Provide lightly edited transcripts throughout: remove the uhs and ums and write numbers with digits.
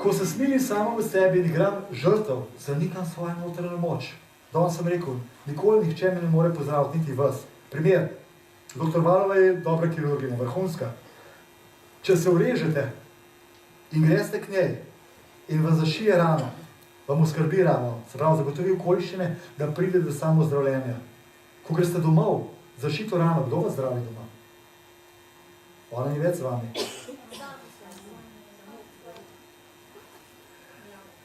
Ko se smilim samo v sebi in igram žrtev, zanikam svojo notranjo moč. Danes sem rekel, nikoli nihče me ne more pozdraviti, niti vas. Primer, dr. Valova je dobra kirurginja, vrhunska. Če se urežete in greste k njej in vas zašije rano, vam uskrbi rano, se pravi, zagotovi okoliščine, da pride do samozdravljenja. Ko greste domov, zašito rano, kdo vas zdravi doma? Ona ni več z vami.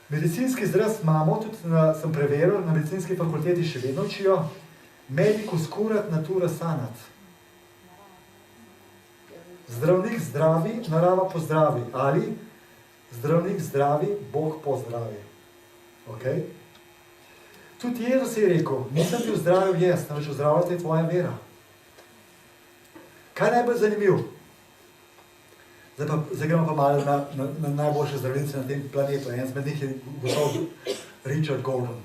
Medicinski zdravst imamo, tudi sem preveril, na medicinski fakulteti še vedno učijo, medicus curat natura sanat. Zdravnik zdravi, narava pozdravi. Ali zdravnik zdravi, Bog pozdravi. Okay? Tudi Jezus je rekel, nisem bil zdravil jaz, namreč ozdravljati je tvoja vera. Kaj najbolj zanimiv? Zdaj gremo pa malo na najboljše zdravilce na tem planetu. En zmed njih je gotov Richard Gordon.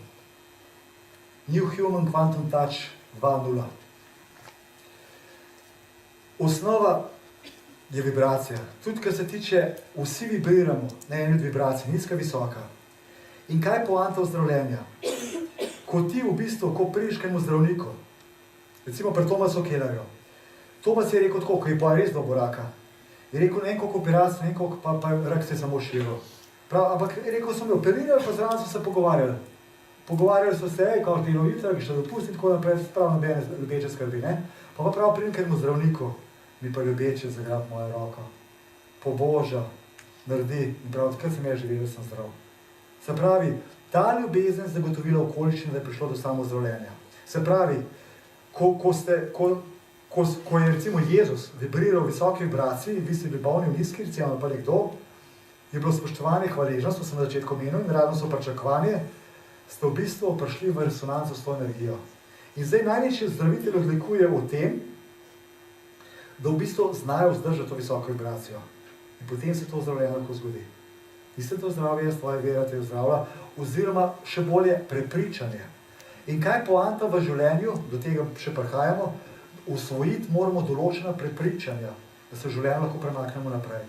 New Human Quantum Touch 2.0. Osnova je vibracija. Tudi, kar se tiče, vsi vibriramo na eni od vibracij, nizka, visoka. In kaj je poanta ozdravljenja? Ko ti v bistvu, ko prideš k enemu zdravniku, recimo pri Thomasu Kellerju. Thomas je rekel tako, ko je pa res dobo raka. Je rekel, ne vem koliko operacij, ne vem koliko, pa rak se je samo širil. Ampak je rekel, so me operirali, pa zraven so se pogovarjali. Pogovarjali so se, kao ti novica, ki še dopusti in tako naprej, prav nobene ljubeče skrbi, ne? Pa prav pridem k enemu zdravniku, mi pa ljubeče zagrab mojo roko. Poboža, naredi in prav, takrat sem jaz živel, da sem zdrav. Se pravi, ta ljubezen zagotovila okoliščine, da je prišlo do samozdravljenja. Se pravi, ko je recimo Jezus vibriral v visoki vibraciji, vi ste bili bolni v nizki, recimo pa nekdo, je bilo spoštovanje, hvaležnost, to sem na začetku omenil, in radno so pričakovanje, ste v bistvu prišli v resonanco s to energijo. In zdaj največji zdravitelj odlikuje v tem, da v bistvu znajo vzdržati to visoko vibracijo. In potem se to zdravljenje lahko zgodi. Niste to zdravje, tvoja vera te zdravlja, oziroma še bolje prepričanje. In kaj je poanta v življenju, do tega še prihajamo, usvojiti moramo določena prepričanja, da se v življenju lahko premaknemo naprej.